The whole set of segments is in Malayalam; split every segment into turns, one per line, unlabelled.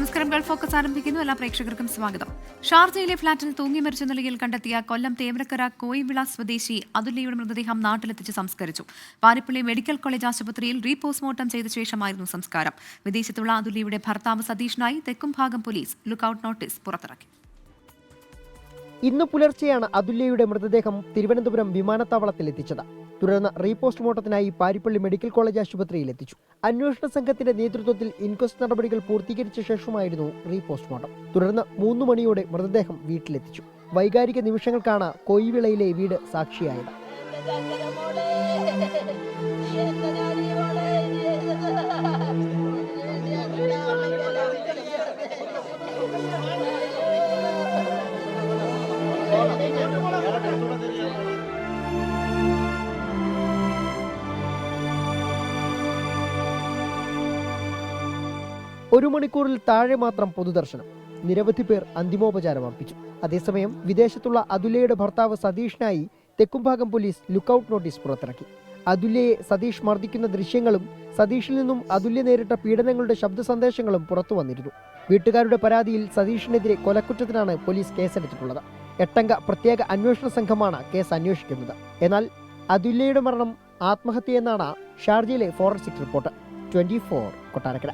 നമസ്കാരം. ഗൾഫ് ഫോക്കസ് ആരംഭിക്കുന്നു. എല്ലാ പ്രേക്ഷകർക്കും സ്വാഗതം. ഷാർജയിലെ ഫ്ളാറ്റിൽ തൂങ്ങി മരിച്ച നിലയിൽ കണ്ടെത്തിയ കൊല്ലം തേവരക്കര കോയിവിള സ്വദേശി അതുല്യയുടെ മൃതദേഹം നാട്ടിലെത്തിച്ച് സംസ്കരിച്ചു. പാരിപ്പള്ളി മെഡിക്കൽ കോളേജ് ആശുപത്രിയിൽ റീപോസ്റ്റ്മോർട്ടം ചെയ്ത ശേഷമായിരുന്നു സംസ്കാരം. വിദേശത്തുള്ള അതുല്യയുടെ ഭർത്താവ് സതീഷിനായി തെക്കുംഭാഗം പോലീസ് ലുക്കൌട്ട് നോട്ടീസ് പുറത്തിറക്കി.
ഇന്ന് പുലർച്ചെയാണ് അതുല്യയുടെ മൃതദേഹം തിരുവനന്തപുരം വിമാനത്താവളത്തിൽ എത്തിച്ചത്. തുടർന്ന് റീപോസ്റ്റ്മോർട്ടത്തിനായി പാരിപ്പള്ളി മെഡിക്കൽ കോളേജ് ആശുപത്രിയിൽ എത്തിച്ചു. അന്വേഷണ സംഘത്തിന്റെ നേതൃത്വത്തിൽ ഇൻക്വസ്റ്റ് നടപടികൾ പൂർത്തീകരിച്ച ശേഷമായിരുന്നു റീപോസ്റ്റ്മോർട്ടം. തുടർന്ന് 3 മണിയോടെ മൃതദേഹം വീട്ടിലെത്തിച്ചു. വൈകാരിക നിമിഷങ്ങൾക്കാണ് കോയിവിളയിലെ വീട് സാക്ഷിയായത്. ഒരു മണിക്കൂറിൽ താഴെ മാത്രം പൊതുദർശനം. നിരവധി പേർ അന്തിമോപചാരം അർപ്പിച്ചു. അതേസമയം വിദേശത്തുള്ള അതുല്യയുടെ ഭർത്താവ് സതീഷിനായി തെക്കുംഭാഗം പോലീസ് ലുക്കൌട്ട് നോട്ടീസ് പുറത്തിറക്കി. അതുല്യയെ സതീഷ് മർദ്ദിക്കുന്ന ദൃശ്യങ്ങളും സതീഷിൽ നിന്നും അതുല്യ നേരിട്ട പീഡനങ്ങളുടെ ശബ്ദ സന്ദേശങ്ങളും പുറത്തു വന്നിരുന്നു. വീട്ടുകാരുടെ പരാതിയിൽ സതീഷിനെതിരെ കൊലക്കുറ്റത്തിനാണ് പോലീസ് കേസെടുത്തിട്ടുള്ളത്. 8-അംഗ പ്രത്യേക അന്വേഷണ സംഘമാണ് കേസ് അന്വേഷിക്കുന്നത്. എന്നാൽ അതുല്യയുടെ മരണം ആത്മഹത്യയെന്നാണ് ഷാർജയിലെ ഫോറൻസിക് റിപ്പോർട്ട്. 24 കൊട്ടാരക്കര.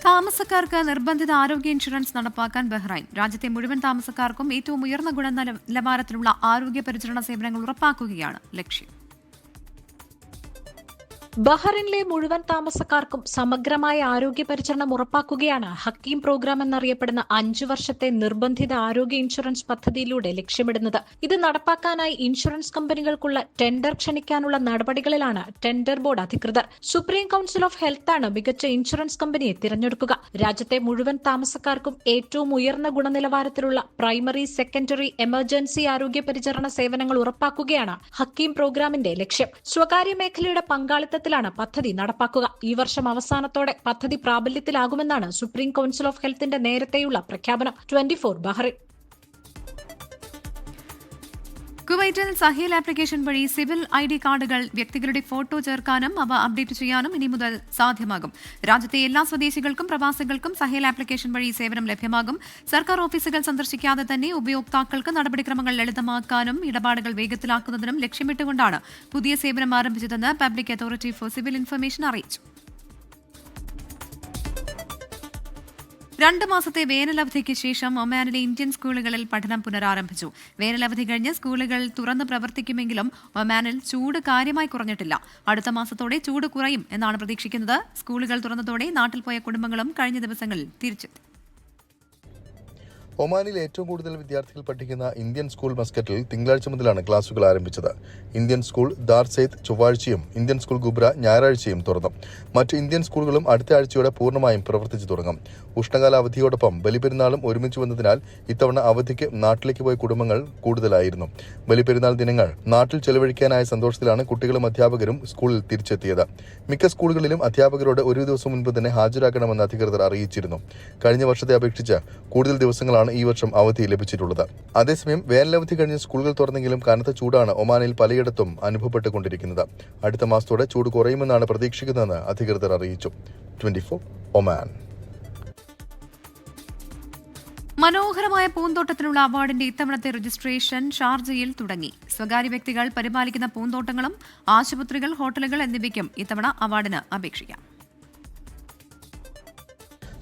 താമസക്കാർക്ക് നിർബന്ധിത ആരോഗ്യ ഇൻഷുറൻസ് നടപ്പാക്കാൻ ബഹ്റൈൻ. രാജ്യത്തെ മുഴുവൻ താമസക്കാർക്കും ഏറ്റവും ഉയർന്ന ഗുണനിലവാരത്തിലുള്ള ആരോഗ്യ പരിചരണ സേവനങ്ങൾ ഉറപ്പാക്കുകയാണ് ലക്ഷ്യം.
ബഹ്റൈനിലെ മുഴുവൻ താമസക്കാർക്കും സമഗ്രമായ ആരോഗ്യ പരിചരണം ഉറപ്പാക്കുകയാണ് ഹക്കീം പ്രോഗ്രാം എന്നറിയപ്പെടുന്ന 5 വർഷത്തെ നിർബന്ധിത ആരോഗ്യ ഇൻഷുറൻസ് പദ്ധതിയിലൂടെ ലക്ഷ്യമിടുന്നത്. ഇത് നടപ്പാക്കാനായി ഇൻഷുറൻസ് കമ്പനികൾക്കുള്ള ടെൻഡർ ക്ഷണിക്കാനുള്ള നടപടികളിലാണ് ടെൻഡർ ബോർഡ് അധികൃതർ. സുപ്രീം കൌൺസിൽ ഓഫ് ഹെൽത്താണ് മികച്ച ഇൻഷുറൻസ് കമ്പനിയെ തിരഞ്ഞെടുക്കുക. രാജ്യത്തെ മുഴുവൻ താമസക്കാർക്കും ഏറ്റവും ഉയർന്ന ഗുണനിലവാരത്തിലുള്ള പ്രൈമറി, സെക്കൻഡറി, എമർജൻസി ആരോഗ്യ പരിചരണ സേവനങ്ങൾ ഉറപ്പാക്കുകയാണ് ഹക്കീം പ്രോഗ്രാമിന്റെ ലക്ഷ്യം. സ്വകാര്യ മേഖലയുടെ പങ്കാളിത്ത പദ്ധതി നടപ്പാക്കുക. ഈ വർഷം അവസാനത്തോടെ പദ്ധതി പ്രാബല്യത്തിലാകുമെന്നാണ് സുപ്രീം കൌൺസിൽ ഓഫ് ഹെൽത്തിന്റെ നേരത്തെയുള്ള പ്രഖ്യാപനം. 24 ബഹ്റൈൻ.
കുവൈറ്റിൽ സഹീൽ ആപ്ലിക്കേഷൻ വഴി സിവിൽ ID കാർഡുകൾ വ്യക്തികളുടെ ഫോട്ടോ ചേർക്കാനും അവ അപ്ഡേറ്റ് ചെയ്യാനും ഇനി മുതൽ സാധ്യമാകും. രാജ്യത്തെ എല്ലാ സ്വദേശികൾക്കും പ്രവാസികൾക്കും സഹീൽ ആപ്ലിക്കേഷൻ വഴി സേവനം ലഭ്യമാകും. സർക്കാർ ഓഫീസുകൾ സന്ദർശിക്കാതെ തന്നെ ഉപയോക്താക്കൾക്ക് നടപടിക്രമങ്ങൾ ലളിതമാക്കാനും ഇടപാടുകൾ വേഗത്തിലാക്കുന്നതിനും ലക്ഷ്യമിട്ടുകൊണ്ടാണ് പുതിയ സേവനം ആരംഭിച്ചതെന്ന് public authority for civil information അറിയിച്ചു. 2 മാസത്തെ വേനലവധിക്ക് ശേഷം ഒമാനിലെ ഇന്ത്യൻ സ്കൂളുകളിൽ പഠനം പുനരാരംഭിച്ചു. വേനലവധി കഴിഞ്ഞ് സ്കൂളുകൾ തുറന്ന് പ്രവർത്തിക്കുമെങ്കിലും ഒമാനിൽ ചൂട് കാര്യമായി കുറഞ്ഞിട്ടില്ല. അടുത്ത മാസത്തോടെ ചൂട് കുറയും എന്നാണ് പ്രതീക്ഷിക്കുന്നത്. സ്കൂളുകൾ തുറന്നതോടെ നാട്ടിൽ പോയ കുടുംബങ്ങളും കഴിഞ്ഞ ദിവസങ്ങളിൽ തിരിച്ചെത്തി.
ഒമാനിൽ ഏറ്റവും കൂടുതൽ വിദ്യാർത്ഥികൾ പഠിക്കുന്ന ഇന്ത്യൻ സ്കൂൾ മസ്കറ്റിൽ തിങ്കളാഴ്ച മുതലാണ് ക്ലാസുകൾ ആരംഭിച്ചത്. ഇന്ത്യൻ സ്കൂൾ ദാർസെയ്ത്ത് ചൊവ്വാഴ്ചയും ഇന്ത്യൻ സ്കൂൾ ഗുബ്ര ഞായറാഴ്ചയും തുറന്നു. മറ്റ് ഇന്ത്യൻ സ്കൂളുകളും അടുത്ത ആഴ്ചയോടെ പൂർണ്ണമായും പ്രവർത്തിച്ചു തുടങ്ങും. ഉഷ്ണകാല അവധിയോടൊപ്പം ബലിപെരുന്നാളും ഒരുമിച്ച് വന്നതിനാൽ ഇത്തവണ അവധിക്ക് നാട്ടിലേക്ക് പോയ കുടുംബങ്ങൾ കൂടുതലായിരുന്നു. ബലിപെരുന്നാൾ ദിനങ്ങൾ നാട്ടിൽ ചെലവഴിക്കാനായ സന്തോഷത്തിലാണ് കുട്ടികളും അധ്യാപകരും സ്കൂളിൽ തിരിച്ചെത്തിയത്. മിക്ക സ്കൂളുകളിലും അധ്യാപകരോട് ഒരു ദിവസം മുൻപ് തന്നെ ഹാജരാക്കണമെന്ന് അധികൃതർ അറിയിച്ചിരുന്നു. കഴിഞ്ഞ വർഷത്തെ അപേക്ഷിച്ച് കൂടുതൽ ദിവസങ്ങളാണ് ഈ വർഷം അവധി ലഭിച്ചിട്ടുള്ളത്. അതേസമയം വേനലവധി കഴിഞ്ഞ് സ്കൂളുകൾ തുറന്നെങ്കിലും കനത്ത ചൂടാണ് ഒമാനിൽ പലയിടത്തും അനുഭവപ്പെട്ടുകൊണ്ടിരിക്കുന്നത്. അടുത്ത മാസത്തോടെ ചൂട് കുറയുമെന്നാണ് പ്രതീക്ഷിക്കുന്നതെന്ന് അധികൃതർ അറിയിച്ചു. 24 ഒമാൻ.
മനോഹരമായ പൂന്തോട്ടത്തിനുള്ള അവാർഡിന്റെ ഇത്തവണത്തെ രജിസ്ട്രേഷൻ ഷാർജയിൽ തുടങ്ങി. സ്വകാര്യ വ്യക്തികൾ പരിപാലിക്കുന്ന പൂന്തോട്ടങ്ങളും ആശുപത്രികൾ, ഹോട്ടലുകൾ എന്നിവയ്ക്കും ഇത്തവണ അവാർഡിന് അപേക്ഷിക്കാം.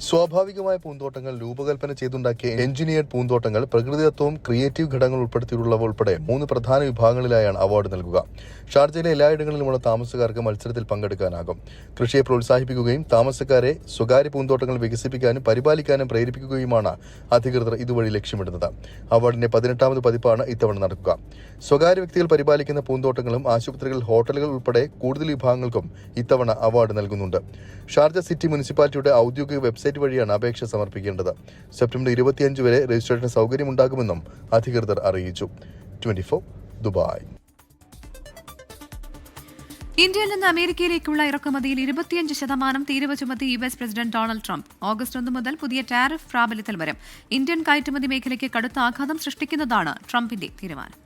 സ്വാഭാവികമായ പൂന്തോട്ടങ്ങൾ, രൂപകൽപ്പന ചെയ്തുണ്ടാക്കിയ എഞ്ചിനീയർഡ് പൂന്തോട്ടങ്ങൾ, പ്രകൃതിദത്തവും ക്രിയേറ്റീവ് ഘടകങ്ങൾ ഉൾപ്പെടുത്തിയിട്ടുള്ളവ ഉൾപ്പെടെ 3 പ്രധാന വിഭാഗങ്ങളിലായാണ് അവാർഡ് നൽകുക. ഷാർജയിലെ എല്ലായിടങ്ങളിലുമുള്ള താമസക്കാർക്ക് മത്സരത്തിൽ പങ്കെടുക്കാനാകും. കൃഷിയെ പ്രോത്സാഹിപ്പിക്കുകയും താമസക്കാരെ സ്വകാര്യ പൂന്തോട്ടങ്ങൾ വികസിപ്പിക്കാനും പരിപാലിക്കാനും പ്രേരിപ്പിക്കുകയുമാണ് അധികൃതർ ഇതുവഴി ലക്ഷ്യമിടുന്നത്. അവാർഡിന്റെ 18ാമത് പതിപ്പാണ് ഇത്തവണ നടക്കുക. സ്വകാര്യ വ്യക്തികൾ പരിപാലിക്കുന്ന പൂന്തോട്ടങ്ങളും ആശുപത്രികൾ, ഹോട്ടലുകൾ ഉൾപ്പെടെ കൂടുതൽ വിഭാഗങ്ങൾക്കും ഇത്തവണ അവാർഡ് നൽകുന്നുണ്ട്. ഷാർജ സിറ്റി മുനിസിപ്പാലിറ്റിയുടെ ഔദ്യോഗിക വെബ്സൈറ്റ് വഴിയാണ് അപേക്ഷ സമർപ്പിക്കേണ്ടത്. സെപ്റ്റംബർ 25 വരെ രജിസ്ട്രേഷൻ സൗകര്യമുണ്ടാകുമെന്നും അധികൃതർ അറിയിച്ചു. 24 ദുബായ്.
ഇന്ത്യയിൽ നിന്ന് അമേരിക്കയിലേക്കുള്ള ഇറക്കുമതിയിൽ 25% തീരുവ ചുമത്തി US president Donald Trump. August 1 മുതൽ പുതിയ ടാരിഫ് പ്രാബല്യത്തിൽ വരും. ഇന്ത്യൻ കയറ്റുമതി മേഖലയ്ക്ക് കടുത്ത ആഘാതം സൃഷ്ടിക്കുന്നതാണ് ട്രംപിന്റെ തീരുമാനം.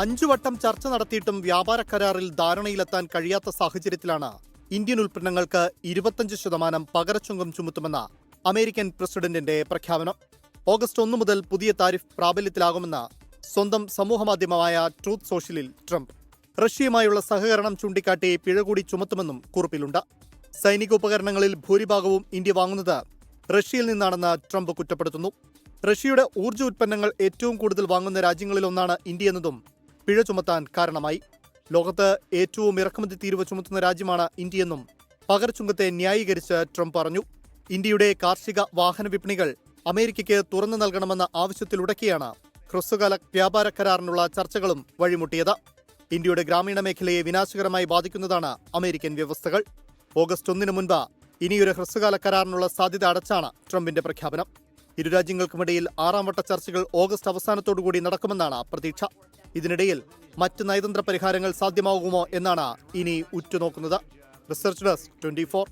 5 വട്ടം ചർച്ച നടത്തിയിട്ടും വ്യാപാര കരാറിൽ ധാരണയിലെത്താൻ കഴിയാത്ത സാഹചര്യത്തിലാണ് ഇന്ത്യൻ ഉൽപ്പന്നങ്ങൾക്ക് 25% പകരച്ചുങ്കം ചുമത്തുമെന്ന അമേരിക്കൻ പ്രസിഡന്റിന്റെ പ്രഖ്യാപനം. ഓഗസ്റ്റ് 1 മുതൽ പുതിയ താരിഫ് പ്രാബല്യത്തിലാകുമെന്ന് സ്വന്തം സമൂഹമാധ്യമമായ ട്രൂത്ത് സോഷ്യലിൽ ട്രംപ്. റഷ്യയുമായുള്ള സഹകരണം ചൂണ്ടിക്കാട്ടി പിഴ കൂടി ചുമത്തുമെന്നും കുറിപ്പിലുണ്ട്. സൈനിക ഉപകരണങ്ങളിൽ ഭൂരിഭാഗവും ഇന്ത്യ വാങ്ങുന്നത് റഷ്യയിൽ നിന്നാണെന്ന് ട്രംപ് കുറ്റപ്പെടുത്തുന്നു. റഷ്യയുടെ ഊർജ്ജ ഉൽപ്പന്നങ്ങൾ ഏറ്റവും കൂടുതൽ വാങ്ങുന്ന രാജ്യങ്ങളിലൊന്നാണ് ഇന്ത്യ എന്നതും പിഴ ചുമത്താൻ കാരണമായി. ലോകത്ത് ഏറ്റവും ഇറക്കുമതി തീരുവ ചുമത്തുന്ന രാജ്യമാണ് ഇന്ത്യയെന്നും പകരച്ചുങ്കത്തെ ന്യായീകരിച്ച് ട്രംപ് പറഞ്ഞു. ഇന്ത്യയുടെ കാർഷിക വാഹന വിപണികൾ അമേരിക്കയ്ക്ക് തുറന്നു നൽകണമെന്ന ആവശ്യത്തിലുടക്കിയാണ് ഹ്രസ്വകാല വ്യാപാര കരാറിനുള്ള ചർച്ചകളും വഴിമുട്ടിയത്. ഇന്ത്യയുടെ ഗ്രാമീണ മേഖലയെ വിനാശകരമായി ബാധിക്കുന്നതാണ് അമേരിക്കൻ വ്യവസ്ഥകൾ. ഓഗസ്റ്റ് 1 മുൻപ് ഇനിയൊരു ഹ്രസ്വകാല കരാറിനുള്ള സാധ്യത അടച്ചാണ് ട്രംപിന്റെ പ്രഖ്യാപനം. ഇരു രാജ്യങ്ങൾക്കുമിടയിൽ 6ാം വട്ട ചർച്ചകൾ ഓഗസ്റ്റ് അവസാനത്തോടുകൂടി നടക്കുമെന്നാണ് പ്രതീക്ഷ. ഇതിനിടയിൽ മറ്റ് നയതന്ത്ര പരിഹാരങ്ങൾ സാധ്യമാകുമോ എന്നാണ് ഇനി ഉറ്റുനോക്കുന്നത്. Research desk 24.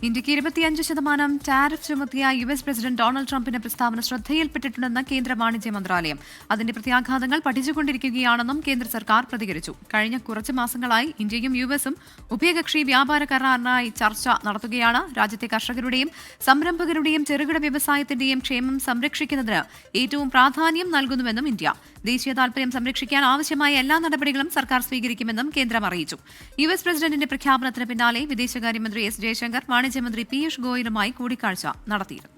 ഇന്ത്യക്ക് 25% ടാരിഫ് ചുമത്തിയ US പ്രസിഡന്റ് ഡൊണാൾഡ് ട്രംപിന്റെ പ്രസ്താവന ശ്രദ്ധയിൽപ്പെട്ടിട്ടുണ്ടെന്ന് കേന്ദ്ര വാണിജ്യ മന്ത്രാലയം. അതിന്റെ പ്രത്യാഘാതങ്ങൾ പഠിച്ചുകൊണ്ടിരിക്കുകയാണെന്നും കേന്ദ്ര സർക്കാർ പ്രതികരിച്ചു. കഴിഞ്ഞ കുറച്ച് മാസങ്ങളായി ഇന്ത്യയും USഉം ഉഭയകക്ഷി വ്യാപാര കരാറിനായി ചർച്ച നടത്തുകയാണ്. രാജ്യത്തെ കർഷകരുടെയും സംരംഭകരുടെയും ചെറുകിട വ്യവസായത്തിന്റെയും ക്ഷേമം സംരക്ഷിക്കുന്നതിന് ഏറ്റവും പ്രാധാന്യം നൽകുന്നുവെന്നും ഇന്ത്യ. ദേശീയ താൽപര്യം സംരക്ഷിക്കാൻ ആവശ്യമായ എല്ലാ നടപടികളും സർക്കാർ സ്വീകരിക്കുമെന്നും കേന്ദ്രം അറിയിച്ചു. US പ്രസിഡന്റിന്റെ പ്രഖ്യാപനത്തിന് പിന്നാലെ വിദേശകാര്യമന്ത്രി S ജയശങ്കർ വാണിജ്യമന്ത്രി പീയൂഷ് ഗോയലുമായി കൂടിക്കാഴ്ച നടത്തിയിരുന്നു.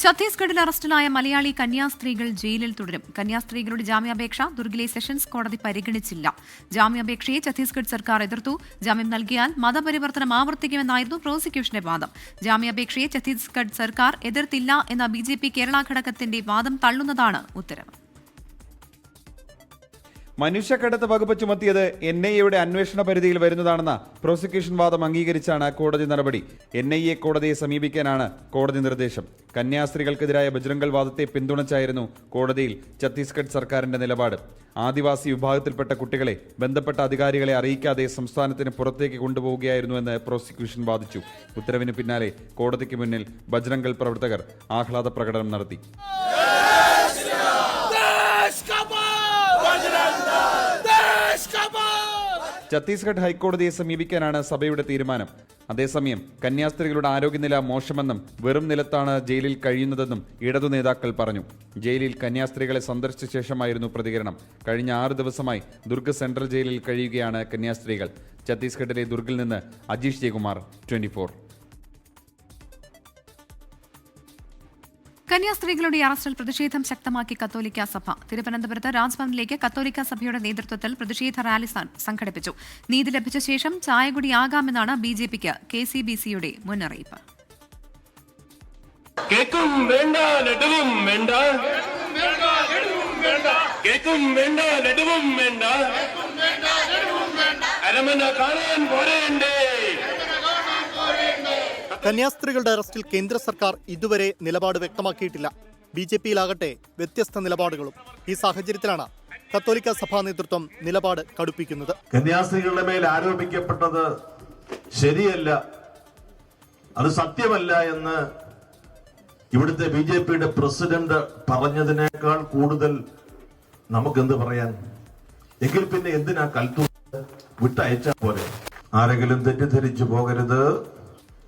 ഛത്തീസ്ഗഡിൽ അറസ്റ്റിലായ മലയാളി കന്യാസ്ത്രീകൾ ജയിലിൽ തുടരും. കന്യാസ്ത്രീകളുടെ ജാമ്യാപേക്ഷ ദുർഗിലെ സെഷൻസ് കോടതി പരിഗണിച്ചില്ല. ജാമ്യാപേക്ഷയെ ഛത്തീസ്ഗഡ് സർക്കാർ എതിർത്തു. ജാമ്യം നൽകിയാൽ മതപരിവർത്തനം ആവർത്തിക്കുമെന്നായിരുന്നു പ്രോസിക്യൂഷന്റെ വാദം. ജാമ്യാപേക്ഷയെ ഛത്തീസ്ഗഡ് സർക്കാർ എതിർത്തില്ല എന്ന BJP കേരള ഘടകത്തിന്റെ വാദം തള്ളുന്നതാണ് ഉത്തരവ്.
മനുഷ്യക്കടത്ത് വകുപ്പ് ചുമത്തിയത് NIAയുടെ അന്വേഷണ പരിധിയിൽ വരുന്നതാണെന്ന പ്രോസിക്യൂഷൻ വാദം അംഗീകരിച്ചാണ് കോടതി നടപടി. NIA കോടതിയെ സമീപിക്കാനാണ് കോടതി നിർദ്ദേശം. കന്യാസ്ത്രീകൾക്കെതിരായ ബജ്രംഗൽ വാദത്തെ പിന്തുണച്ചായിരുന്നു കോടതിയിൽ ഛത്തീസ്ഗഡ് സർക്കാരിന്റെ നിലപാട്. ആദിവാസി വിഭാഗത്തിൽപ്പെട്ട കുട്ടികളെ ബന്ധപ്പെട്ട അധികാരികളെ അറിയിക്കാതെ സംസ്ഥാനത്തിന് പുറത്തേക്ക് കൊണ്ടുപോവുകയായിരുന്നുവെന്ന് പ്രോസിക്യൂഷൻ വാദിച്ചു. ഉത്തരവിന് പിന്നാലെ കോടതിക്ക് മുന്നിൽ ബജ്രംഗൽ പ്രവർത്തകർ ആഹ്ലാദ പ്രകടനം നടത്തി. ഛത്തീസ്ഗഡ് ഹൈക്കോടതിയെ സമീപിക്കാനാണ് സഭയുടെ തീരുമാനം. അതേസമയം കന്യാസ്ത്രീകളുടെ ആരോഗ്യനില മോശമെന്നും വെറും നിലത്താണ് ജയിലിൽ കഴിയുന്നതെന്നും ഇടതു നേതാക്കൾ പറഞ്ഞു. ജയിലിൽ കന്യാസ്ത്രീകളെ സന്ദർശിച്ച ശേഷമായിരുന്നു പ്രതികരണം. കഴിഞ്ഞ 6 ദിവസമായി ദുർഗ് സെൻട്രൽ ജയിലിൽ കഴിയുകയാണ് കന്യാസ്ത്രീകൾ. ഛത്തീസ്ഗഡിലെ ദുർഗിൽ നിന്ന് അജീഷ് ജയകുമാർ, 24.
കന്യാസ്ത്രീകളുടെ അറസ്റ്റിൽ പ്രതിഷേധം ശക്തമാക്കി കത്തോലിക്ക സഭ. തിരുവനന്തപുരത്ത് രാജ്ഭവനിലേക്ക് കത്തോലിക്ക സഭയുടെ നേതൃത്വത്തിൽ പ്രതിഷേധ റാലി സംഘടിപ്പിച്ചു. നീതി ലഭിച്ച ശേഷം ചായകുടിയാകാമെന്നാണ് BJPക്ക് KCBCയുടെ മുന്നറിയിപ്പ്.
കേക്കും വേണ്ട ലഡുവും വേണ്ട, കേക്കും വേണ്ട ലഡുവും വേണ്ട, അരമന കാണാൻ പോരേണ്ടേ.
കന്യാസ്ത്രീകളുടെ അറസ്റ്റിൽ കേന്ദ്ര സർക്കാർ ഇതുവരെ നിലപാട് വ്യക്തമാക്കിയിട്ടില്ല. BJPയിലാകട്ടെ വ്യത്യസ്ത നിലപാടുകളും. ഈ സാഹചര്യത്തിലാണ് കത്തോലിക്ക സഭാ നേതൃത്വം നിലപാട് കടുപ്പിക്കുന്നത്.
കന്യാസ്ത്രീകളുടെ മേൽ ആരോപിക്കപ്പെട്ടത് ശരിയല്ല, അത് സത്യമല്ല എന്ന് ഇവിടുത്തെ BJPയുടെ പ്രസിഡന്റ് പറഞ്ഞതിനേക്കാൾ കൂടുതൽ നമുക്കെന്ത് പറയാൻ? എങ്കിൽ പിന്നെ എന്തിനാ കൽത്തു വിട്ടയച്ചാൽ പോലെ? ആരെങ്കിലും തെറ്റിദ്ധരിച്ചു പോകരുത്.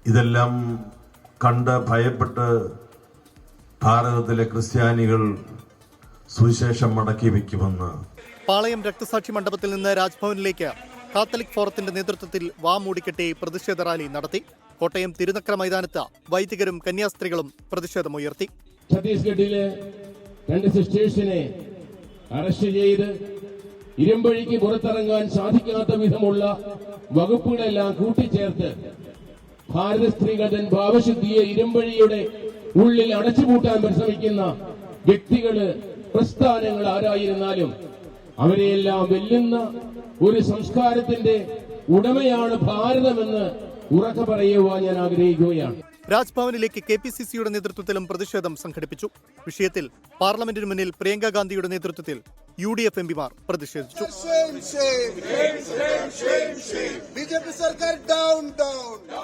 ഇതെല്ലാം കണ്ട് ഭയപ്പെട്ട് ഭാരതത്തിലെ ക്രിസ്ത്യാനികൾ സുവിശേഷം മടക്കി വയ്ക്കുമെന്ന്.
പാളയം രക്തസാക്ഷി മണ്ഡപത്തിൽ നിന്ന് രാജ്ഭവനിലേക്ക് കാത്തലിക് ഫോറത്തിന്റെ നേതൃത്വത്തിൽ വാമൂടിക്കെട്ടി പ്രതിഷേധ റാലി നടത്തി. കോട്ടയം തിരുനക്കര മൈതാനത്ത് വൈദികരും കന്യാസ്ത്രീകളും പ്രതിഷേധമുയർത്തി.
ഛത്തീസ്ഗഡിലെ 2 സിസ്റ്റേഴ്സിനെ അറസ്റ്റ് ചെയ്ത് ഇരുമ്പഴിക്ക് പുറത്തിറങ്ങാൻ സാധിക്കാത്ത വിധമുള്ള വകുപ്പുകളെല്ലാം കൂട്ടിച്ചേർത്ത് ഭാരത സ്ത്രീകൾ തൻ ഭാവശുദ്ധിയെ ഇരുമ്പഴിയുടെ ഉള്ളിൽ അടച്ചുപൂട്ടാൻ പരിശ്രമിക്കുന്ന വ്യക്തികള്, പ്രസ്ഥാനങ്ങൾ ആരായിരുന്നാലും അവരെയെല്ലാം വെല്ലുന്ന ഒരു സംസ്കാരത്തിന്റെ ഉടമയാണ് ഭാരതമെന്ന് ഉറക്കെ പറയുവാൻ ഞാൻ ആഗ്രഹിക്കുകയാണ്.
രാജ്ഭവനിലേക്ക് KPCCയുടെ നേതൃത്വത്തിലും പ്രതിഷേധം സംഘടിപ്പിച്ചു. വിഷയത്തിൽ പാർലമെന്റിന് മുന്നിൽ പ്രിയങ്ക ഗാന്ധിയുടെ നേതൃത്വത്തിൽ UDF MPമാർ പ്രതിഷേധിച്ചു.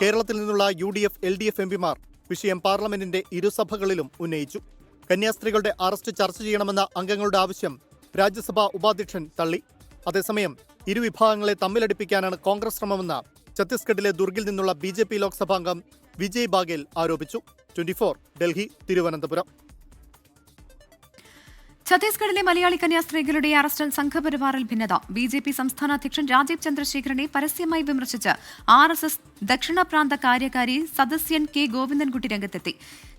കേരളത്തിൽ നിന്നുള്ള UDF LDF MPമാർ വിഷയം പാർലമെന്റിന്റെ ഇരുസഭകളിലും ഉന്നയിച്ചു. കന്യാസ്ത്രീകളുടെ അറസ്റ്റ് ചർച്ച ചെയ്യണമെന്ന അംഗങ്ങളുടെ ആവശ്യം രാജ്യസഭാ ഉപാധ്യക്ഷൻ തള്ളി. അതേസമയം ഇരുവിഭാഗങ്ങളെ തമ്മിലടിപ്പിക്കാനാണ് കോൺഗ്രസ് ശ്രമമെന്ന് ഛത്തീസ്ഗഡിലെ ദുർഗിൽ നിന്നുള്ള BJP ലോക്സഭാംഗം വിജയ് ബാഗേൽ ആരോപിച്ചു. 24 ഡൽഹി, തിരുവനന്തപുരം.
ഛത്തീസ്ഗഡിലെ മലയാളി കന്യാസ്ത്രീകളുടെ അറസ്റ്റിൽ സംഘപരിവാറിൽ ഭിന്നത. BJP സംസ്ഥാന അധ്യക്ഷൻ രാജീവ് ചന്ദ്രശേഖരനെ പരസ്യമായി വിമർശിച്ച് RSS ദക്ഷിണ പ്രാന്ത കാര്യകാരി സദസ്യൻ കെ ഗോവിന്ദൻകുട്ടി രംഗത്തെത്തി.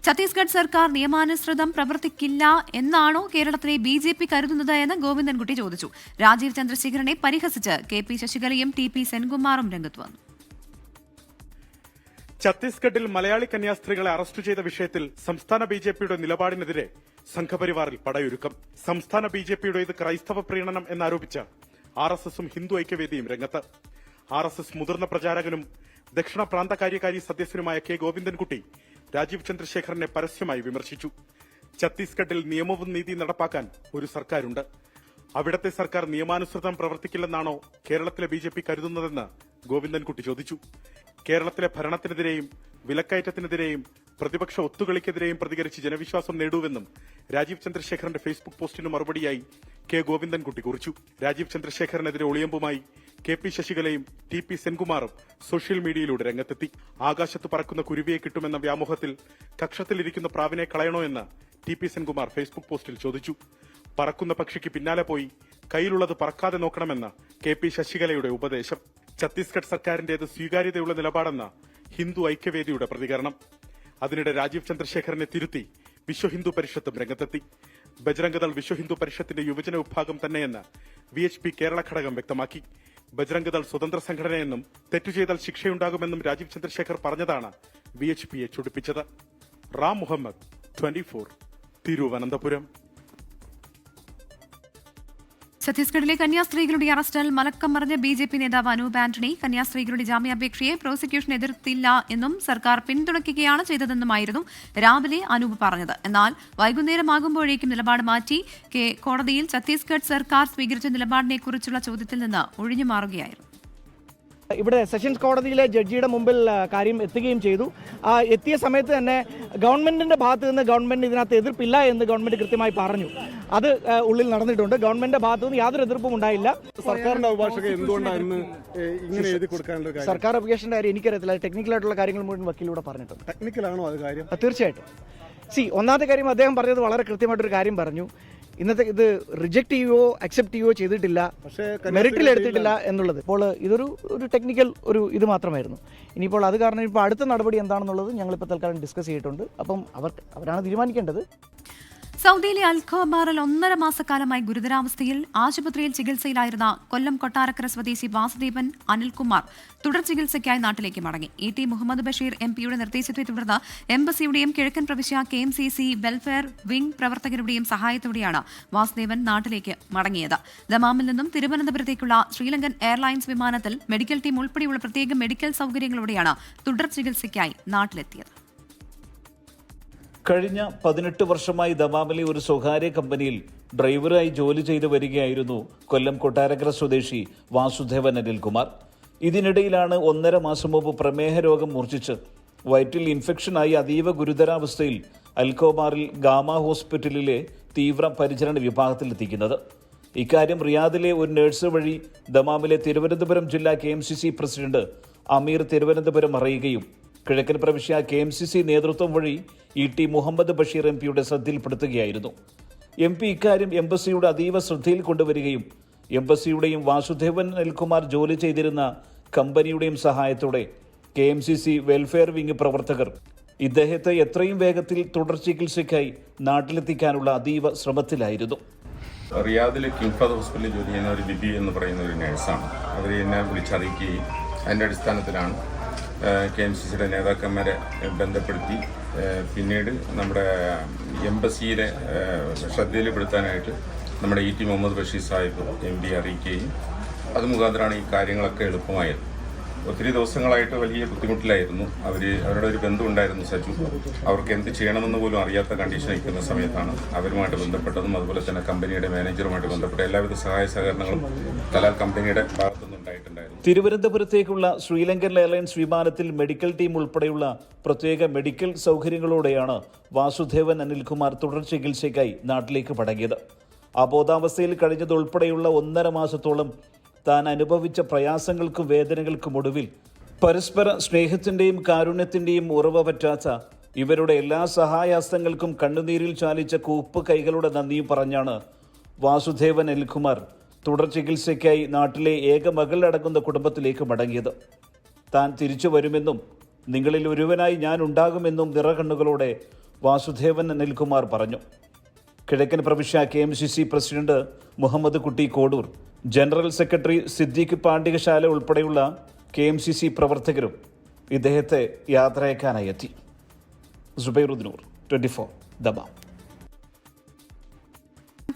ഛത്തീസ്ഗഡ് സർക്കാർ നിയമാനുസൃതം പ്രവർത്തിക്കില്ല എന്നാണോ കേരളത്തിലെ BJP കരുതുന്നത് എന്ന് ഗോവിന്ദൻകുട്ടി ചോദിച്ചു. രാജീവ് ചന്ദ്രശേഖരനെ പരിഹസിച്ച് KP ശശികലയും TP സെൻകുമാറും രംഗത്ത് വന്നു.
ഛത്തീസ്ഗഡിൽ മലയാളി കന്യാസ്ത്രീകളെ അറസ്റ്റ് ചെയ്ത വിഷയത്തിൽ സംസ്ഥാന BJPയുടെ നിലപാടിനെതിരെ സംഘപരിവാറിൽ പടയൊരുക്കം. സംസ്ഥാന BJPയുടെ ഇത് ക്രൈസ്തവ പ്രീണനം എന്നാരോപിച്ച് RSSും ഹിന്ദു ഐക്യവേദിയും രംഗത്ത്. RSS മുതിർന്ന പ്രചാരകനും ദക്ഷിണ പ്രാന്ത കാര്യകാരി സദസ്യനുമായ കെ ഗോവിന്ദൻകുട്ടി രാജീവ് ചന്ദ്രശേഖരനെ പരസ്യമായി വിമർശിച്ചു. ഛത്തീസ്ഗഡിൽ നിയമവും നീതിയും നടപ്പാക്കാൻ ഒരു സർക്കാരുണ്ട്. അവിടത്തെ സർക്കാർ നിയമാനുസൃതം പ്രവർത്തിക്കില്ലെന്നാണോ കേരളത്തിലെ BJP കരുതുന്നതെന്ന് ഗോവിന്ദൻകുട്ടി ചോദിച്ചു. കേരളത്തിലെ ഭരണത്തിനെതിരെയും വിലക്കയറ്റത്തിനെതിരെയും പ്രതിപക്ഷ ഒത്തുകളിക്കെതിരെയും പ്രതികരിച്ച് ജനവിശ്വാസം നേടുവെന്നും രാജീവ് ചന്ദ്രശേഖരന്റെ ഫേസ്ബുക്ക് പോസ്റ്റിന് മറുപടിയായി കെ ഗോവിന്ദൻകുട്ടി കുറിച്ചു. രാജീവ് ചന്ദ്രശേഖരനെതിരെ ഒളിയമ്പുമായി KP ശശികലയും TP സെൻകുമാറും സോഷ്യൽ മീഡിയയിലൂടെ രംഗത്തെത്തി. ആകാശത്ത് പറക്കുന്ന കുരുവിയെ കിട്ടുമെന്ന വ്യാമോഹത്തിൽ കക്ഷത്തിലിരിക്കുന്ന പ്രാവിനെ കളയണോ എന്ന് TP സെൻകുമാർ ഫേസ്ബുക്ക് പോസ്റ്റിൽ ചോദിച്ചു. പറക്കുന്ന പക്ഷിക്ക് പിന്നാലെ പോയി കയ്യിലുള്ളത് പറക്കാതെ നോക്കണമെന്ന് KP ശശികലയുടെ ഉപദേശം. ഛത്തീസ്ഗഡ് സർക്കാരിന്റേത് സ്വീകാര്യതയുള്ള നിലപാടെന്ന ഹിന്ദു ഐക്യവേദിയുടെ പ്രതികരണം. അതിനിടെ രാജീവ് ചന്ദ്രശേഖരനെ തിരുത്തി വിശ്വ ഹിന്ദു പരിഷത്തും രംഗത്തെത്തി. ബജ്രംഗദൾ വിശ്വ ഹിന്ദു പരിഷത്തിന്റെ യുവജന വിഭാഗം തന്നെയെന്ന് VHP കേരള ഘടകം വ്യക്തമാക്കി. ബജ്രംഗദൾ സ്വതന്ത്ര സംഘടനയെന്നും തെറ്റു ചെയ്താൽ ശിക്ഷയുണ്ടാകുമെന്നും രാജീവ് ചന്ദ്രശേഖർ പറഞ്ഞതാണ് VHPയെ ചൊടിപ്പിച്ചത്. റാം മുഹമ്മദ്, 24, തിരുവനന്തപുരം.
ഛത്തീസ്ഗഡിലെ കന്യാസ്ത്രീകളുടെ അറസ്റ്റിൽ മലക്കം മറിഞ്ഞ BJP നേതാവ് അനൂപ് ആന്റണി കന്യാസ്ത്രീകളുടെ ജാമ്യാപേക്ഷയെ പ്രോസിക്യൂഷൻ എതിർത്തില്ല എന്നും സർക്കാർ പിന്തുണയ്ക്കുകയാണ് ചെയ്തതെന്നുമായിരുന്നു രാവിലെ അനൂപ് പറഞ്ഞത്. എന്നാൽ വൈകുന്നേരമാകുമ്പോഴേക്കും നിലപാട് മാറ്റി കോടതിയിൽ ഛത്തീസ്ഗഡ് സർക്കാർ സ്വീകരിച്ച നിലപാടിനെക്കുറിച്ചുള്ള ചോദ്യത്തിൽ നിന്ന് ഒഴിഞ്ഞു മാറുകയായിരുന്നു.
ഇവിടെ സെഷൻസ് കോടതിയിലെ ജഡ്ജിയുടെ മുമ്പിൽ കാര്യം എത്തുകയും ചെയ്തു. എത്തിയ സമയത്ത് തന്നെ ഗവൺമെന്റിന്റെ ഭാഗത്ത് നിന്ന് ഗവൺമെന്റ് ഇതിനകത്ത് എതിർപ്പില്ല എന്ന് ഗവൺമെന്റ് കൃത്യമായി പറഞ്ഞു. അത് ഉള്ളിൽ നടന്നിട്ടുണ്ട്. ഗവൺമെന്റിന്റെ ഭാഗത്തു നിന്ന് യാതൊരു എതിർപ്പും ഉണ്ടായില്ല.
സർക്കാരിന്റെ അഭിഭാഷകൻ എന്തുകൊണ്ടാണ് ഇങ്ങനെ എഴുതി കൊടുക്കാനുള്ള കാര്യം?
സർക്കാർ അഭിഭാഷകന്റെ കാര്യം എനിക്കറിയത്തില്ല. ടെക്നിക്കലായിട്ടുള്ള കാര്യങ്ങൾ മുഴുവൻ വക്കീലൂടെ പറഞ്ഞിട്ടുണ്ട്.
ടെക്നിക്കലാണോ അത് കാര്യം?
തീർച്ചയായിട്ടും. ഒന്നാമത്തെ കാര്യം അദ്ദേഹം പറഞ്ഞത് വളരെ കൃത്യമായിട്ടൊരു കാര്യം പറഞ്ഞു. ഇന്നത്തെ ഇത് റിജക്ട് ചെയ്യുകയോ അക്സെപ്റ്റ് ചെയ്യുകയോ ചെയ്തിട്ടില്ല, മെറിറ്റിൽ എടുത്തിട്ടില്ല എന്നുള്ളത്. ഇപ്പോൾ ഇതൊരു ടെക്നിക്കൽ ഇത് മാത്രമായിരുന്നു. ഇനിയിപ്പോൾ അത് കാരണം ഇപ്പോൾ അടുത്ത നടപടി എന്താണെന്നുള്ളത് ഞങ്ങളിപ്പോൾ തൽക്കാലം ഡിസ്കസ് ചെയ്തിട്ടുണ്ട്. അപ്പം അവരാണ് തീരുമാനിക്കേണ്ടത്.
സൗദിയിലെ അൽഖോബാറിൽ 1.5 മാസക്കാലമായി ഗുരുതരാവസ്ഥയിൽ ആശുപത്രിയിൽ ചികിത്സയിലായിരുന്ന കൊല്ലം കൊട്ടാരക്കര സ്വദേശി വാസുദേവൻ അനിൽകുമാർ തുടർ ചികിത്സയ്ക്കായി നാട്ടിലേക്ക് മടങ്ങി. ET മുഹമ്മദ് ബഷീർ MPയുടെ നിർദ്ദേശത്തെ തുടർന്ന് എംബസിയുടെയും കിഴക്കൻ പ്രവിശ്യ KMCC വെൽഫെയർ വിംഗ് പ്രവർത്തകരുടെയും സഹായത്തോടെയാണ് വാസുദേവൻ നാട്ടിലേക്ക് മടങ്ങിയത്. ദമാമിൽ നിന്നും തിരുവനന്തപുരത്തേക്കുള്ള ശ്രീലങ്കൻ എയർലൈൻസ് വിമാനത്തിൽ മെഡിക്കൽ ടീം ഉൾപ്പെടെയുള്ള പ്രത്യേക മെഡിക്കൽ സൗകര്യങ്ങളോടെയാണ് തുടർ ചികിത്സയ്ക്കായി നാട്ടിലെത്തിയത്.
കഴിഞ്ഞ 18 വർഷമായി ദമാമിലെ ഒരു സ്വകാര്യ കമ്പനിയിൽ ഡ്രൈവറായി ജോലി ചെയ്തു വരികയായിരുന്നു കൊല്ലം കൊട്ടാരക്കര സ്വദേശി വാസുദേവൻ അനിൽകുമാർ. ഇതിനിടയിലാണ് 1.5 മാസം മുമ്പ് പ്രമേഹ രോഗം മൂർച്ഛിച്ച് വയറ്റിൽ ഇൻഫെക്ഷനായി അതീവ ഗുരുതരാവസ്ഥയിൽ അൽഖോബാറിൽ ഗാമ ഹോസ്പിറ്റലിലെ തീവ്ര പരിചരണ വിഭാഗത്തിലെത്തിക്കുന്നത്. ഇക്കാര്യം റിയാദിലെ ഒരു നഴ്സ് വഴി ദമാമിലെ തിരുവനന്തപുരം ജില്ലാ KMCC പ്രസിഡന്റ് അമീർ തിരുവനന്തപുരം അറിയുകയും കിഴക്കൻ പ്രവിശ്യ KMCC നേതൃത്വം വഴി ET മുഹമ്മദ് ബഷീർ MPയുടെ ശ്രദ്ധയിൽപ്പെടുത്തുകയായിരുന്നു. MP ഇക്കാര്യം എംബസിയുടെ അതീവ ശ്രദ്ധയിൽ കൊണ്ടുവരികയും എംബസിയുടെയും വാസുദേവൻ അനിൽകുമാർ ജോലി ചെയ്തിരുന്ന കമ്പനിയുടെയും സഹായത്തോടെ KMCC വെൽഫെയർ വിംഗ് പ്രവർത്തകർ ഇദ്ദേഹത്തെ എത്രയും വേഗത്തിൽ തുടർ ചികിത്സയ്ക്കായി നാട്ടിലെത്തിക്കാനുള്ള അതീവ ശ്രമത്തിലായിരുന്നു.
റിയാദിലെ കിങ് ഫഹദ് ഹോസ്പിറ്റലിൽ ജോലി ചെയ്യുന്ന ഒരു ബിബി എന്ന് പറയുന്ന ഒരു നഴ്സാണ്. അവർ എന്നെ വിളിച്ചറിയിക്കുകയും അതിൻ്റെ അടിസ്ഥാനത്തിലാണ് KMCCയുടെ നേതാക്കന്മാരെ ബന്ധപ്പെടുത്തി പിന്നീട് നമ്മുടെ എംബസിയിലെ ശ്രദ്ധയിൽപ്പെടുത്താനായിട്ട് നമ്മുടെ ET മുഹമ്മദ് ബഷീർ സാഹിബ് MD അറിയിക്കുകയും അത് മുഖാന്തരമാണ് ഈ കാര്യങ്ങളൊക്കെ എളുപ്പമായത്. ഒത്തിരി ദിവസങ്ങളായിട്ട് വലിയ ബുദ്ധിമുട്ടിലായിരുന്നു. അവരുടെ ഒരു ബന്ധു ഉണ്ടായിരുന്നു സജു. അവർക്ക് എന്ത് ചെയ്യണമെന്ന് പോലും അറിയാത്ത കണ്ടീഷൻ നിൽക്കുന്ന സമയത്താണ് അവരുമായിട്ട് ബന്ധപ്പെട്ടതും അതുപോലെ തന്നെ കമ്പനിയുടെ മാനേജറുമായിട്ട് ബന്ധപ്പെട്ട എല്ലാവിധ സഹായ സഹകരണങ്ങളും കലാൽ കമ്പനിയുടെ ഭാഗത്തുനിന്ന് ഉണ്ടായിട്ടുണ്ടായിരുന്നു.
തിരുവനന്തപുരത്തേക്കുള്ള ശ്രീലങ്കൻ എയർലൈൻസ് വിമാനത്തിൽ മെഡിക്കൽ ടീം ഉൾപ്പെടെയുള്ള പ്രത്യേക മെഡിക്കൽ സൗകര്യങ്ങളോടെയാണ് വാസുദേവൻ അനിൽകുമാർ തുടർ ചികിത്സയ്ക്കായി നാട്ടിലേക്ക് മടങ്ങിയത്. അബോധാവസ്ഥയിൽ കഴിഞ്ഞതുൾപ്പെടെയുള്ള 1.5 മാസത്തോളം താൻ അനുഭവിച്ച പ്രയാസങ്ങൾക്കും വേദനകൾക്കും ഒടുവിൽ പരസ്പര സ്നേഹത്തിൻ്റെയും കാരുണ്യത്തിൻ്റെയും ഉറവ പറ്റാത്ത ഇവരുടെ എല്ലാ സഹായഹസ്തങ്ങൾക്കും കണ്ണുനീരിൽ ചാലിച്ച കൂപ്പ് കൈകളുടെ നന്ദിയും പറഞ്ഞാണ് വാസുദേവൻ അനിൽകുമാർ തുടർ ചികിത്സയ്ക്കായി നാട്ടിലെ ഏക മകളടങ്ങുന്ന കുടുംബത്തിലേക്ക് മടങ്ങിയത്. താൻ തിരിച്ചു വരുമെന്നും നിങ്ങളിൽ ഒരുവനായി ഞാൻ ഉണ്ടാകുമെന്നും നിറകണ്ണുകളോടെ വാസുദേവൻ അനിൽകുമാർ പറഞ്ഞു. കിഴക്കൻ പ്രവിശ്യ KMCC പ്രസിഡന്റ് മുഹമ്മദ് കുട്ടി കോഡൂർ, ജനറൽ സെക്രട്ടറി സിദ്ദീഖ് പാണ്ഡികശാല ഉൾപ്പെടെയുള്ള KMCC പ്രവർത്തകരും ഇദ്ദേഹത്തെ യാത്രയക്കാനായി എത്തി. സുബൈറുദ്ദീനൂർ, 24 ദമാം.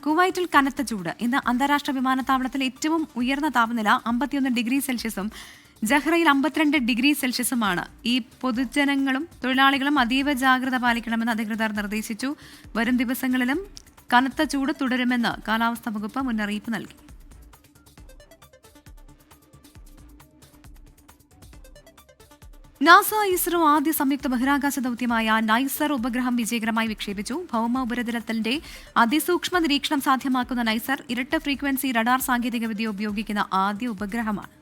കുവൈറ്റിൽ കനത്ത ചൂട്. ഇന്ന് അന്താരാഷ്ട്ര വിമാനത്താവളത്തിൽ ഏറ്റവും ഉയർന്ന താപനില 51 ഡിഗ്രി സെൽഷ്യസും ജഹ്റയിൽ 52 ഡിഗ്രി സെൽഷ്യസുമാണ്. ഈ പൊതുജനങ്ങളും തൊഴിലാളികളും അതീവ ജാഗ്രത പാലിക്കണമെന്ന് അധികൃതർ നിർദ്ദേശിച്ചു. വരും ദിവസങ്ങളിലും കനത്ത ചൂട് തുടരുമെന്ന് കാലാവസ്ഥാ വകുപ്പ് മുന്നറിയിപ്പ് നൽകി. നാസ ഇസ്രോ ആദ്യ സംയുക്ത ബഹിരാകാശ ദൌത്യമായ നൈസർ ഉപഗ്രഹം വിജയകരമായി വിക്ഷേപിച്ചു. ഭൗമ ഉപരിതലത്തിന്റെ അതിസൂക്ഷ്മ നിരീക്ഷണം സാധ്യമാക്കുന്ന നൈസർ ഇരട്ട ഫ്രീക്വൻസി റഡാർ സാങ്കേതികവിദ്യ ഉപയോഗിക്കുന്ന ആദ്യ ഉപഗ്രഹമാണ്.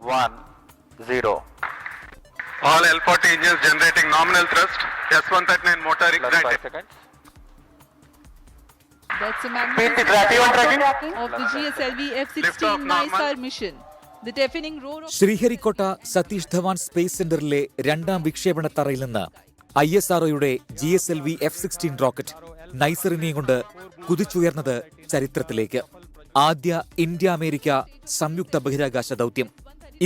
1-0. All L40 engines generating nominal thrust. S139 motor ignited. 5 seconds.
That's a magnificent tracking of the GSLV F-16 NISAR mission. The deafening roar of
Sriharikota Satish Dhawan space സെന്ററിലെ 2ാം വിക്ഷേപണ തറയിൽ നിന്ന് ISROയുടെ GSLV F-16 റോക്കറ്റ് നൈസറിനെയും കൊണ്ട് കുതിച്ചുയർന്നത് ചരിത്രത്തിലേക്ക്. ആദ്യ ഇന്ത്യ അമേരിക്ക സംയുക്ത ബഹിരാകാശ ദൌത്യം.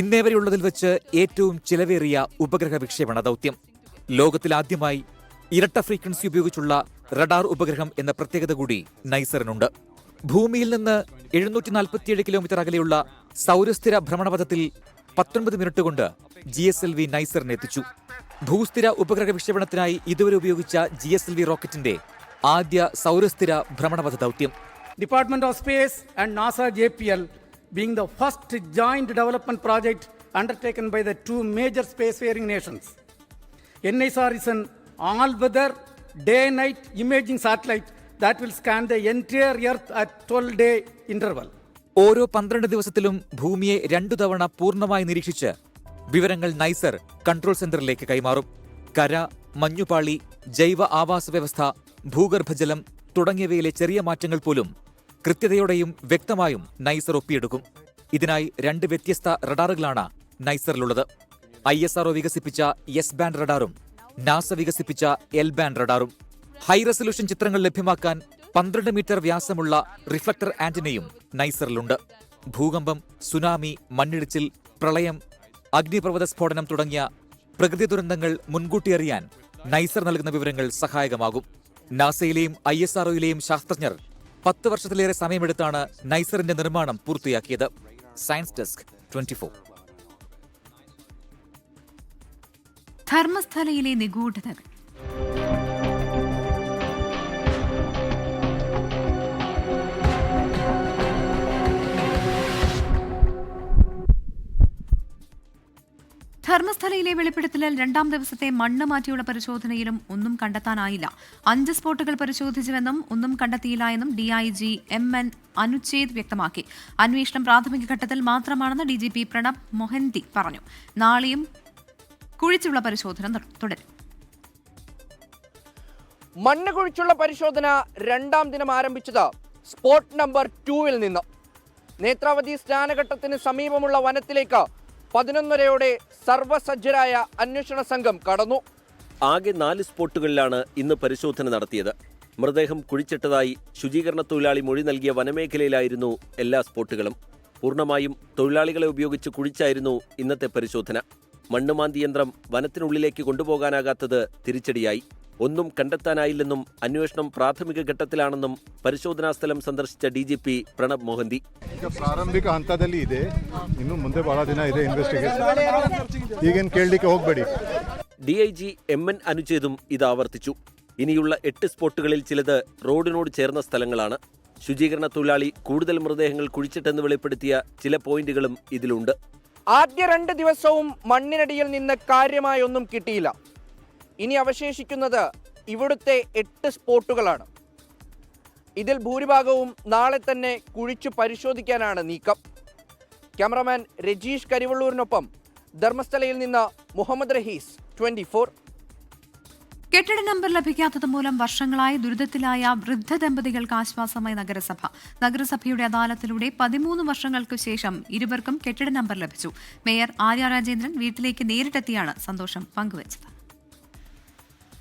ഇന്നേവരെയുള്ളതിൽ വെച്ച് ഏറ്റവും ചിലവേറിയ ഉപഗ്രഹ വിക്ഷേപണ ദൌത്യം. ലോകത്തിലാദ്യമായി ഇരട്ട ഫ്രീക്വൻസി ഉപയോഗിച്ചുള്ള റഡാർ ഉപഗ്രഹം എന്ന പ്രത്യേകത കൂടി നൈസറിനുണ്ട്. ഭൂമിയിൽ നിന്ന് 747 കിലോമീറ്റർ അകലെയുള്ള സൗരസ്ഥിര ഭ്രമണപഥത്തിൽ 19 മിനിറ്റ് കൊണ്ട് GSLV നൈസറിനെ എത്തിച്ചു. ഭൂസ്ഥിര ഉപഗ്രഹ വിക്ഷേപണത്തിനായി ഇതുവരെ ഉപയോഗിച്ച GSLV റോക്കറ്റിന്റെ ആദ്യ സൗരസ്ഥിര ഭ്രമണപഥ ദൌത്യം.
Department of Space and NASA JPL being the first joint development project undertaken by the two major spacefaring nations. NISR is an all-weather day-night imaging satellite that will scan the entire Earth at 12-day interval.
ഓരോ 12 ദിവസത്തിലും ഭൂമിയെ 2 തവണ പൂർണ്ണമായി നിരീക്ഷിച്ച് വിവരങ്ങൾ നൈസർ കൺട്രോൾ സെന്ററിലേക്ക് കൈമാറും. കര, മഞ്ഞുപാളി, ജൈവ ആവാസ വ്യവസ്ഥ, ഭൂഗർഭജലം തുടങ്ങിയവയിലെ ചെറിയ മാറ്റങ്ങൾ പോലും കൃത്യതയോടെയും വ്യക്തമായും നൈസർ ഒപ്പിയെടുക്കും. ഇതിനായി 2 വ്യത്യസ്ത റഡാറുകളാണ് നൈസറിലുള്ളത്. ISRO വികസിപ്പിച്ച എസ് ബാൻഡ് റഡാറും നാസ വികസിപ്പിച്ച എൽ ബാൻഡ് റഡാറും. ഹൈ റെസൊല്യൂഷൻ ചിത്രങ്ങൾ ലഭ്യമാക്കാൻ 12 മീറ്റർ വ്യാസമുള്ള റിഫ്ലക്ടർ ആന്റിനയും നൈസറിലുണ്ട്. ഭൂകമ്പം, സുനാമി, മണ്ണിടിച്ചിൽ, പ്രളയം, അഗ്നിപർവ്വത സ്ഫോടനം തുടങ്ങിയ പ്രകൃതി ദുരന്തങ്ങൾ മുൻകൂട്ടി അറിയാൻ നൈസർ നൽകുന്ന വിവരങ്ങൾ സഹായകമാകും. നാസയിലെയും ISROയിലെയും ശാസ്ത്രജ്ഞർ 10 വർഷത്തിലേറെ സമയമെടുത്താണ് നൈസറിന്റെ നിർമ്മാണം പൂർത്തിയാക്കിയത്. Science desk, 24.
ധർമ്മസ്ഥലയിലെ നിഗൂഢതകൾ. ധർമ്മസ്ഥലയിലെ വെളിപ്പെടുത്തലിൽ 2ാം ദിവസത്തെ മണ്ണ് മാറ്റിയുള്ള പരിശോധനയിലും ഒന്നും കണ്ടെത്താനായില്ല. 5 സ്പോട്ടുകൾ പരിശോധിച്ചുവെന്നും ഒന്നും കണ്ടെത്തിയില്ല എന്നും DIG MN അനുച്ഛേദ് വ്യക്തമാക്കി. അന്വേഷണം പ്രാഥമിക ഘട്ടത്തിൽ മാത്രമാണെന്ന് DGP പ്രണബ് മൊഹന്തി പറഞ്ഞു. നാളെയും കുഴിച്ചുള്ള പരിശോധന തുടരും.
മണ്ണ് കുഴിച്ചുള്ള പരിശോധന 2ാം ദിനം ആരംഭിച്ചത് സ്പോട്ട് നമ്പർ 2-ൽ നിന്ന്. നേത്രാവതി സ്നാനഘട്ടത്തിന് സമീപമുള്ള വനത്തിലേക്ക് 11:30 സർവ്വസജ്ജരായ അന്വേഷണ സംഘം കടന്നു.
ആകെ 4 സ്പോട്ടുകളിലാണ് ഇന്ന് പരിശോധന നടത്തിയത്. മൃതദേഹം കുഴിച്ചിട്ടതായി ശുചീകരണ തൊഴിലാളി മൊഴി നൽകിയ വനമേഖലയിലായിരുന്നു എല്ലാ സ്പോട്ടുകളും. പൂർണ്ണമായും തൊഴിലാളികളെ ഉപയോഗിച്ച് കുഴിച്ചായിരുന്നു ഇന്നത്തെ പരിശോധന. മണ്ണുമാന്തി യന്ത്രം വനത്തിനുള്ളിലേക്ക് കൊണ്ടുപോകാനാകാത്തത് തിരിച്ചടിയായി. ഒന്നും കണ്ടെത്താനായില്ലെന്നും അന്വേഷണം ಪ್ರಾಥಮಿಕ ಘಟ್ಟത്തിലാണെന്നും ಪರಿಶೋಧನಾ ಸ್ಥಳ ಸಂದರ್ಶಿಸಿದ ಡಿಜಿಪಿ ಪ್ರಣಬ್ ಮೊಹಂತಿ.
ಪ್ರಾರಂಭಿಕ ಹಂತದಲ್ಲಿ ಇದೆ, ಇನ್ನು ಮುಂದೆ ಬಹಳ ದಿನ ಇದೆ ಇನ್ವೆಸ್ಟಿಗೇಷನ್, ಈಗೇನು ಕೇಳಲಿಕ್ಕೆ ಹೋಗಬೇಡಿ.
ഡിഐജി MN അനുച്ഛേദും ഇത് ആവർത്തിച്ചു. ഇനിയുള്ള 8 സ്പോട്ടുകളിൽ ചിലത് റോഡിനോട് ചേർന്ന സ്ഥലങ്ങളാണ്. ശുചീകരണ തൊഴിലാളി കൂടുതൽ മൃതദേഹങ്ങൾ കുഴിച്ചിട്ടെന്ന് വെളിപ്പെടുത്തിയ ചില പോയിന്റുകളും ഇതിലുണ്ട്.
ആദ്യ 2 ദിവസവും മണ്ണിനടിയിൽ നിന്ന് കാര്യമായൊന്നും കിട്ടിയില്ല. ഇനി അവശേഷിക്കുന്നത് ഇവിടുത്തെ 8 സ്പോട്ടുകളാണ്. ഇതിൽ ഭൂരിഭാഗവും നാളെ തന്നെ കുഴിച്ചു പരിശോധിക്കാനാണ് നീക്കം. ക്യാമറാമാൻ രജീഷ് കരിവള്ളൂരിനൊപ്പം ധർമ്മസ്ഥലയിൽ നിന്ന് മുഹമ്മദ് റഹീസ്, 24.
കെട്ടിട നമ്പർ ലഭിക്കാത്തത് മൂലം വർഷങ്ങളായി ദുരിതത്തിലായ വൃദ്ധ ദമ്പതികൾക്ക് ആശ്വാസമായി നഗരസഭ. നഗരസഭയുടെ അദാലത്തിലൂടെ 13 വർഷങ്ങൾക്കു ശേഷം ഇരുവർക്കും കെട്ടിട നമ്പർ ലഭിച്ചു. മേയർ ആര്യ രാജേന്ദ്രൻ വീട്ടിലേക്ക് നേരിട്ടെത്തിയാണ് സന്തോഷം പങ്കുവച്ചത്.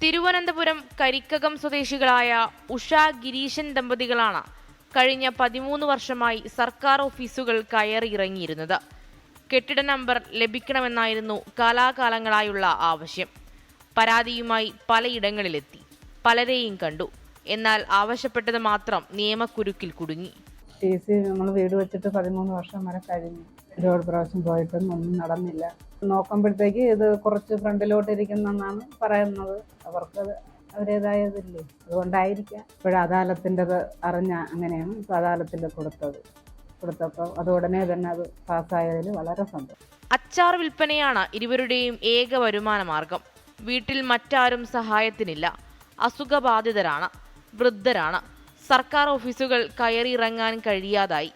തിരുവനന്തപുരം കരിക്കകം സ്വദേശികളായ ഉഷ ഗിരീശൻ ദമ്പതികളാണ് കഴിഞ്ഞ 13 വർഷമായി സർക്കാർ ഓഫീസുകൾ കയറിയിറങ്ങിയിരുന്നത്. കെട്ടിട നമ്പർ ലഭിക്കണമെന്നായിരുന്നു കാലാകാലങ്ങളായുള്ള ആവശ്യം. പരാതിയുമായി പലയിടങ്ങളിലെത്തി, പലരെയും കണ്ടു. എന്നാൽ ആവശ്യപ്പെട്ടത് മാത്രം നിയമക്കുരുക്കിൽ കുടുങ്ങി.
നമ്മൾ വീട് വെച്ചിട്ട് 13 വർഷം വരെ കഴിഞ്ഞു. ഒരുപാട് പ്രാവശ്യം പോയിട്ടും ഒന്നും നടന്നില്ല. നോക്കുമ്പോഴത്തേക്ക് ഇത് കുറച്ച് ഫ്രണ്ടിലോട്ടിരിക്കുന്നെന്നാണ് പറയുന്നത്. അവർക്കത് അവരേതായതില്ലേ, അതുകൊണ്ടായിരിക്കാം. ഇപ്പോഴും അദാലത്തിൻ്റെത് അറിഞ്ഞ അങ്ങനെയാണ് ഇപ്പോൾ അദാലത്തിൽ കൊടുത്തപ്പോൾ അത് ഉടനെ തന്നെ അത് പാസ്സായതിൽ വളരെ സന്തോഷം.
അച്ചാർ വിൽപ്പനയാണ് ഇരുവരുടെയും ഏക വരുമാന മാർഗം. വീട്ടിൽ മറ്റാരും സഹായത്തിനില്ല. അസുഖബാധിതരാണ്, വൃദ്ധരാണ്. സർക്കാർ ഓഫീസുകൾ കയറിയിറങ്ങാൻ കഴിയാതായി.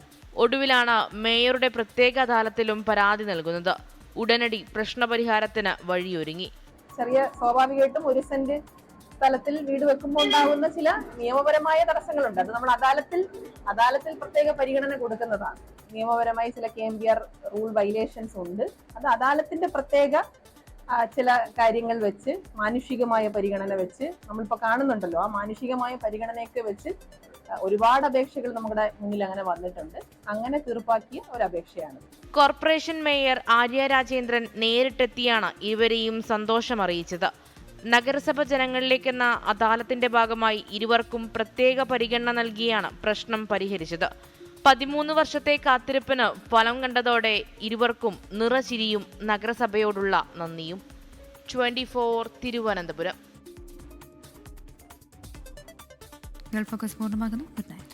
ഒടുവിലാണ് മേയറുടെ പ്രത്യേക അദാലത്തിലും പരാതി നൽകുന്നത്. ഉടനടി പ്രശ്നപരിഹാരത്തിന് വഴിയൊരുങ്ങി.
ചെറിയ സ്വാഭാവികമായിട്ടും 1 സെന്റ് സ്ഥലത്തിൽ വീട് വെക്കുമ്പോൾ ഉണ്ടാകുന്ന ചില നിയമപരമായ തടസ്സങ്ങളുണ്ട്. അത് നമ്മൾ അദാലത്തിൽ പ്രത്യേക പരിഗണന കൊടുക്കുന്നതാണ്. നിയമപരമായി ചില KMVR റൂൾ വയലേഷൻസ് ഉണ്ട്. അത് അദാലത്തിന്റെ പ്രത്യേക ചില കാര്യങ്ങൾ വെച്ച്, മാനുഷികമായ പരിഗണന വെച്ച് നമ്മളിപ്പോൾ കാണുന്നുണ്ടല്ലോ, ആ മാനുഷികമായ പരിഗണനയൊക്കെ വെച്ച് ഒരുപാട് അപേക്ഷകൾ നമ്മുടെ മുന്നിൽ അങ്ങനെ വന്നിട്ടുണ്ട്. അങ്ങനെ തീർപ്പാക്കിയ ഒരു അപേക്ഷയാണ്.
കോർപ്പറേഷൻ മേയർ ആര്യ രാജേന്ദ്രൻ നേരിട്ടെത്തിയാണ് ഇവരെയും സന്തോഷമറിയിച്ചത്. നഗരസഭ ജനങ്ങളിലേക്കെന്ന അദാലത്തിന്റെ ഭാഗമായി ഇരുവർക്കും പ്രത്യേക പരിഗണന നൽകിയാണ് പ്രശ്നം പരിഹരിച്ചത്. 13 വർഷത്തെ കാത്തിരിപ്പിന് ഫലം കണ്ടതോടെ ഇരുവർക്കും നിറചിരിയും നഗരസഭയോടുള്ള നന്ദിയും. 24 തിരുവനന്തപുരം.
ഗൾഫ് ഫോക്കസ് പൂർണ്ണമാകുന്നു. Good night.